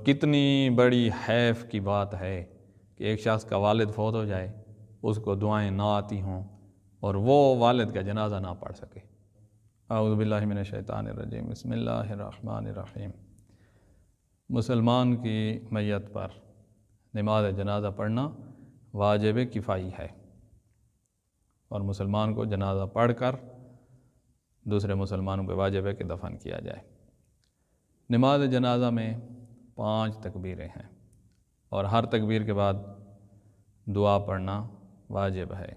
کتنی بڑی حیف کی بات ہے کہ ایک شخص کا والد فوت ہو جائے، اس کو دعائیں نہ آتی ہوں اور وہ والد کا جنازہ نہ پڑھ سکے۔ اعوذ باللہ من الشیطان الرجیم، بسم اللہ الرحمن الرحیم۔ مسلمان کی میت پر نماز جنازہ پڑھنا واجب کفائی ہے، اور مسلمان کو جنازہ پڑھ کر دوسرے مسلمانوں پہ واجب ہے کہ دفن کیا جائے۔ نماز جنازہ میں 5 تکبیریں ہیں، اور ہر تکبیر کے بعد دعا پڑھنا واجب ہے۔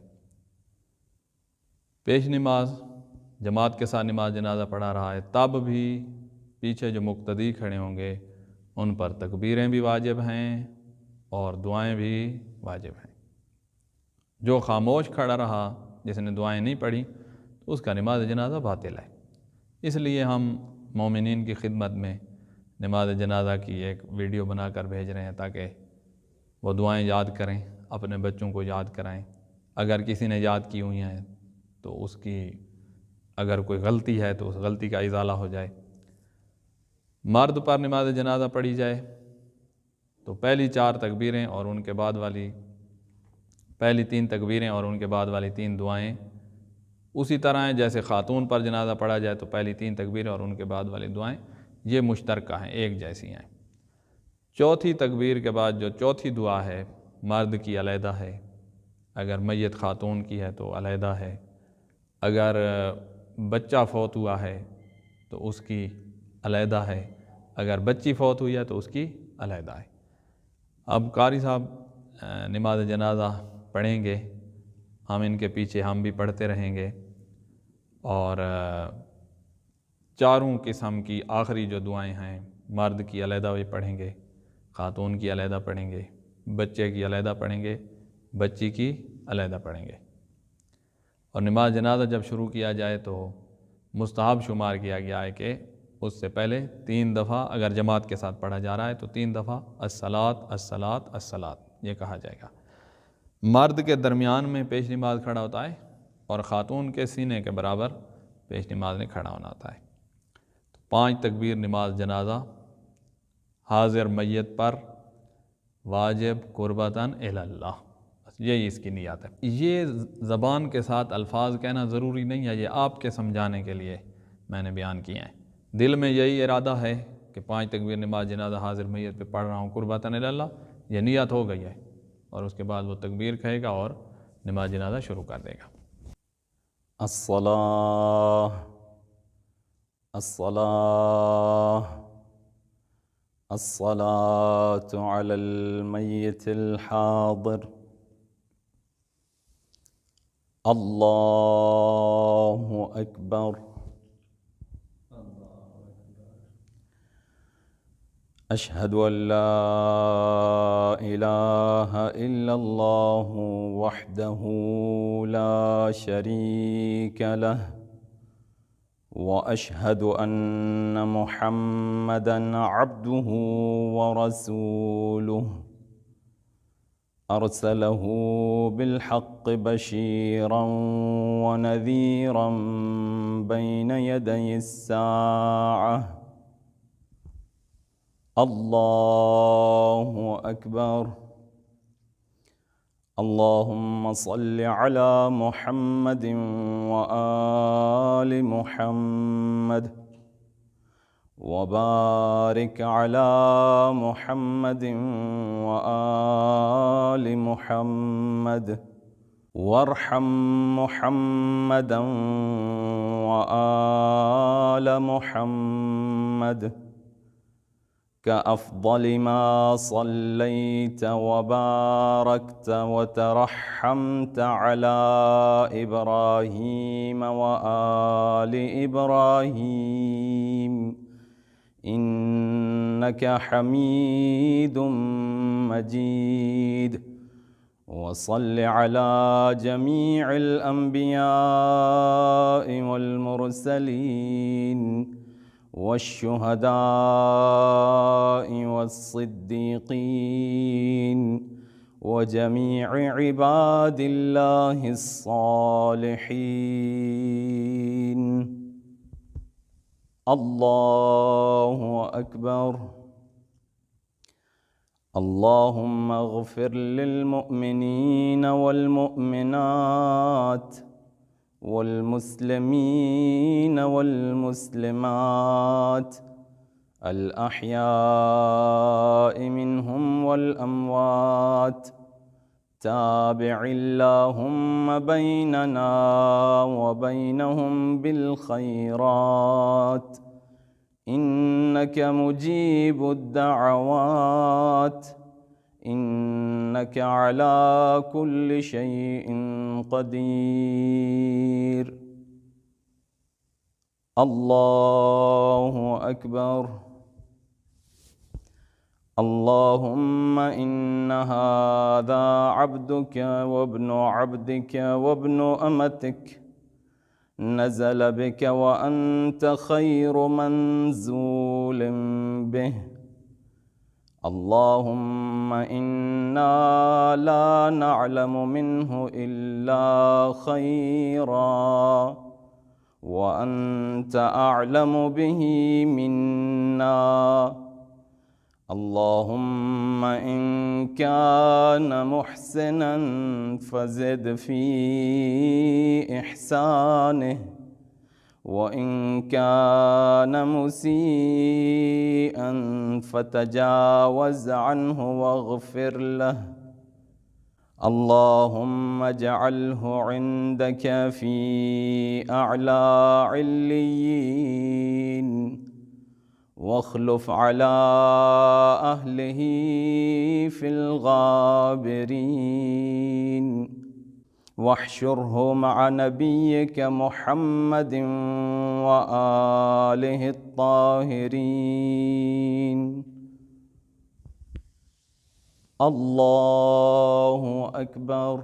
پیش نماز جماعت کے ساتھ نماز جنازہ پڑھا رہا ہے، تب بھی پیچھے جو مقتدی کھڑے ہوں گے ان پر تکبیریں بھی واجب ہیں اور دعائیں بھی واجب ہیں۔ جو خاموش کھڑا رہا، جس نے دعائیں نہیں پڑھی، تو اس کا نماز جنازہ باطل ہے۔ اس لیے ہم مومنین کی خدمت میں نماز جنازہ کی ایک ویڈیو بنا کر بھیج رہے ہیں تاکہ وہ دعائیں یاد کریں، اپنے بچوں کو یاد کرائیں۔ اگر کسی نے یاد کی ہوئی ہیں تو اس کی اگر کوئی غلطی ہے تو اس غلطی کا ازالہ ہو جائے۔ مرد پر نماز جنازہ پڑھی جائے تو پہلی 4 تکبیریں اور ان کے بعد والی پہلی 3 تکبیریں اور ان کے بعد والی 3 دعائیں اسی طرح ہیں جیسے خاتون پر جنازہ پڑھا جائے تو پہلی 3 تکبیریں اور ان کے بعد والی دعائیں یہ مشترکہ ہیں، ایک جیسی ہیں۔ چوتھی تکبیر کے بعد جو چوتھی دعا ہے مرد کی علیحدہ ہے، اگر میت خاتون کی ہے تو علیحدہ ہے، اگر بچہ فوت ہوا ہے تو اس کی علیحدہ ہے، اگر بچی فوت ہوئی ہے تو اس کی علیحدہ ہے۔ اب قاری صاحب نماز جنازہ پڑھیں گے، ہم ان کے پیچھے ہم بھی پڑھتے رہیں گے، اور چاروں قسم کی آخری جو دعائیں ہیں مرد کی علیحدہ بھی پڑھیں گے، خاتون کی علیحدہ پڑھیں گے، بچے کی علیحدہ پڑھیں گے، بچی کی علیحدہ پڑھیں گے۔ اور نماز جنازہ جب شروع کیا جائے تو مستحب شمار کیا گیا ہے کہ اس سے پہلے 3 دفعہ اگر جماعت کے ساتھ پڑھا جا رہا ہے تو 3 دفعہ الصلاۃ الصلاۃ الصلاۃ یہ کہا جائے گا۔ مرد کے درمیان میں پیش نماز کھڑا ہوتا ہے اور خاتون کے سینے کے برابر پیش نماز میں کھڑا ہونا ہوتا ہے۔ 5 تکبیر نماز جنازہ حاضر میت پر واجب قربتاً الی اللہ، یہی اس کی نیت ہے۔ یہ زبان کے ساتھ الفاظ کہنا ضروری نہیں ہے، یہ آپ کے سمجھانے کے لیے میں نے بیان کیا ہے۔ دل میں یہی ارادہ ہے کہ 5 تکبیر نماز جنازہ حاضر میت پہ پڑھ رہا ہوں قربتاً الی اللہ، یہ نیت ہو گئی ہے، اور اس کے بعد وہ تکبیر کہے گا اور نماز جنازہ شروع کر دے گا۔ الصلاة الصلاة الصلاة على الميت الحاضر، الله أكبر، أشهد أن لا إله إلا الله وحده لا شريك له، وأشهد أن محمدًا عبده ورسوله، أرسله بالحق بشيرا ونذيرا بين يدي الساعة، الله أكبر، اللهم صل على محمد وآل محمد، وبارك على محمد وآل محمد، وارحم محمدا وآل محمد كأفضل ما صليت وباركت وترحمت على إبراهيم وآل إبراهيم إنك حميد مجيد، وصل على جميع الأنبياء والمرسلين والشهداء والصديقين وجميع عباد الله الصالحين. الله أكبر. اللهم اغفر للمؤمنين والمؤمنات والمسلمين والمسلمات الأحياء منهم والأموات. تابع اللهم بيننا وبينهم بالخيرات، إنك مجيب الدعوات، إنك على كل شيء قدير. الله أكبر. اللهم إن هذا عبدك وابن عبدك وابن أمتك، نزل بك وأنت خير منزول به. اللهم إنا لا نعلم منه إلا خيرا، وأنت أعلم به منا. اللهم إن كان محسنا فزد في إحسانه، وإن كان مسيئا فتجاوز عنه واغفر له. اللهم اجعله عندك في أعلى عليين، واخلف على أهله في الغابرين، واحشره مع نبيك محمد وآله الطاهرين. الله أكبر.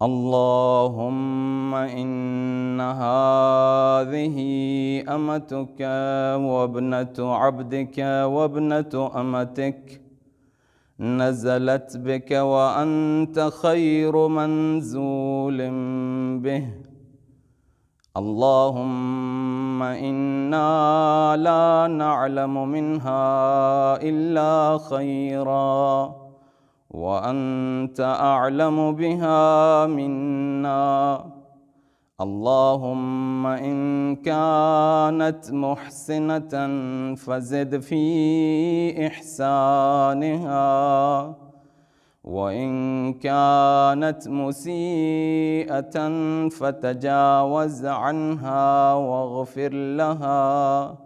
اللهم إن هذه أمتك وابنة عبدك وابنة أمتك، نزلت بك وأنت خير منزول به. اللهم إنا لا نعلم منها إلا خيرا، وأنت أعلم بها منا. اللهم إن كانت محسنة فزد في إحسانها، وإن كانت مسيئة فتجاوز عنها واغفر لها.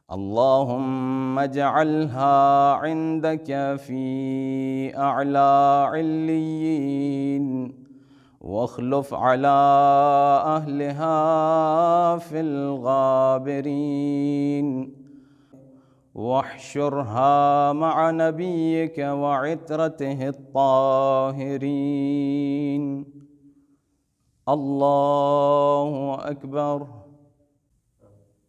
اللهم اجعلها عندك في أعلى عليين، واخلف على أهلها في الغابرين، واحشرها مع نبيك وعترته الطاهرين. الله أكبر.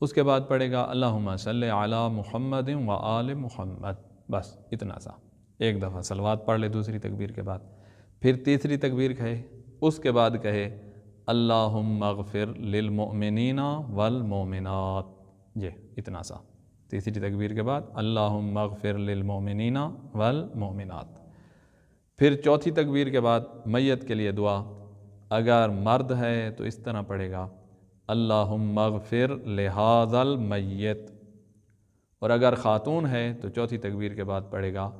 اس کے بعد پڑھے گا اللہم صلی علی محمد و آل محمد، بس اتنا سا، ایک دفعہ صلوات پڑھ لے دوسری تکبیر کے بعد، پھر تیسری تکبیر کہے، اس کے بعد کہے اللہم اغفر للمؤمنین والمؤمنات، یہ اتنا سا، تیسری تکبیر کے بعد اللہم اغفر للمؤمنین والمؤمنات۔ پھر چوتھی تکبیر کے بعد میت کے لیے دعا، اگر مرد ہے تو اس طرح پڑھے گا اللہم اغفر لہذا المیت، اور اگر خاتون ہے تو چوتھی تکبیر کے بعد پڑھے گا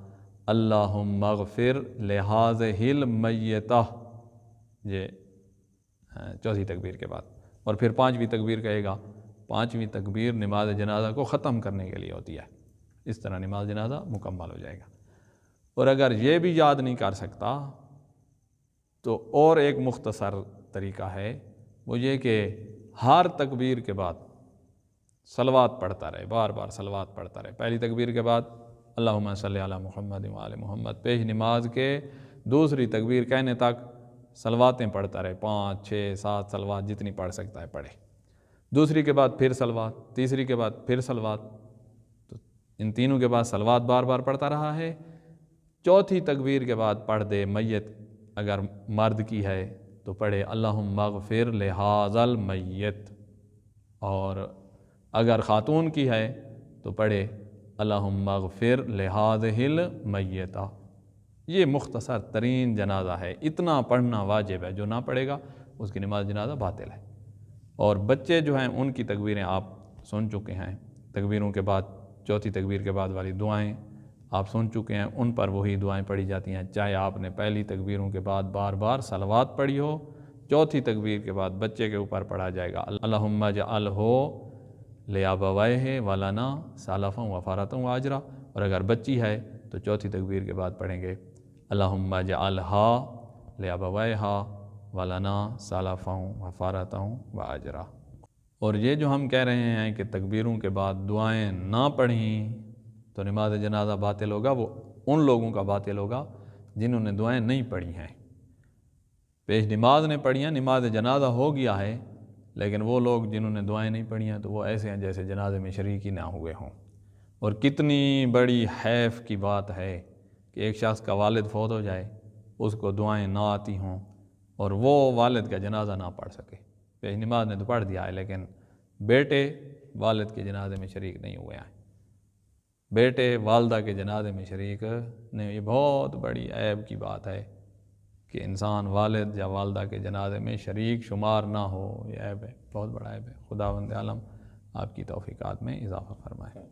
اللہم اغفر لہذہ المیتہ، یہ چوتھی تکبیر کے بعد، اور پھر پانچویں تکبیر کہے گا۔ پانچویں تکبیر نماز جنازہ کو ختم کرنے کے لیے ہوتی ہے، اس طرح نماز جنازہ مکمل ہو جائے گا۔ اور اگر یہ بھی یاد نہیں کر سکتا تو اور ایک مختصر طریقہ ہے، وہ یہ کہ ہر تکبیر کے بعد صلوات پڑھتا رہے، بار بار صلوات پڑھتا رہے۔ پہلی تکبیر کے بعد اللہم صلی علی محمد و آل محمد، پیش نماز کے دوسری تکبیر کہنے تک صلواتیں پڑھتا رہے، 5 6 7 صلوات جتنی پڑھ سکتا ہے پڑھے۔ دوسری کے بعد پھر صلوات، تیسری کے بعد پھر صلوات، تو ان تینوں کے بعد صلوات بار بار پڑھتا رہا ہے۔ چوتھی تکبیر کے بعد پڑھ دے میت، اگر مرد کی ہے تو پڑھے اللہم اغفر لہذا المیت، اور اگر خاتون کی ہے تو پڑھے اللہم اغفر لہذہ المیتہ۔ یہ مختصر ترین جنازہ ہے، اتنا پڑھنا واجب ہے، جو نہ پڑھے گا اس کی نماز جنازہ باطل ہے۔ اور بچے جو ہیں ان کی تکبیریں آپ سن چکے ہیں، تکبیروں کے بعد چوتھی تکبیر کے بعد والی دعائیں آپ سن چکے ہیں، ان پر وہی دعائیں پڑھی جاتی ہیں، چاہے آپ نے پہلی تکبیروں کے بعد بار بار صلوات پڑھی ہو، چوتھی تکبیر کے بعد بچے کے اوپر پڑھا جائے گا اللہم اجعلہ لآبویہ ولنا سلفا وفارۃ واجرا، اور اگر بچی ہے تو چوتھی تکبیر کے بعد پڑھیں گے اللہم اجعلہا لآبویہا ولنا سلفا وفارۃ واجرا۔ اور یہ جو ہم کہہ رہے ہیں کہ تکبیروں کے بعد دعائیں نہ پڑھیں تو نماز جنازہ باطل ہوگا، وہ ان لوگوں کا باطل ہوگا جنہوں نے دعائیں نہیں پڑھی ہیں۔ پیش نماز نے پڑھی ہیں، نماز جنازہ ہو گیا ہے، لیکن وہ لوگ جنہوں نے دعائیں نہیں پڑھی ہیں تو وہ ایسے ہیں جیسے جنازے میں شریک ہی نہ ہوئے ہوں۔ اور کتنی بڑی حیف کی بات ہے کہ ایک شخص کا والد فوت ہو جائے، اس کو دعائیں نہ آتی ہوں اور وہ والد کا جنازہ نہ پڑھ سکے۔ پیش نماز نے تو پڑھ دیا ہے لیکن بیٹے والد کے جنازے میں شریک نہیں ہوئے ہیں، بیٹے والدہ کے جنازے میں شریک نہیں۔ یہ بہت بڑی عیب کی بات ہے کہ انسان والد یا والدہ کے جنازے میں شریک شمار نہ ہو، یہ عیب ہے، بہت بڑا عیب ہے۔ خداوند عالم آپ کی توفیقات میں اضافہ فرمائے۔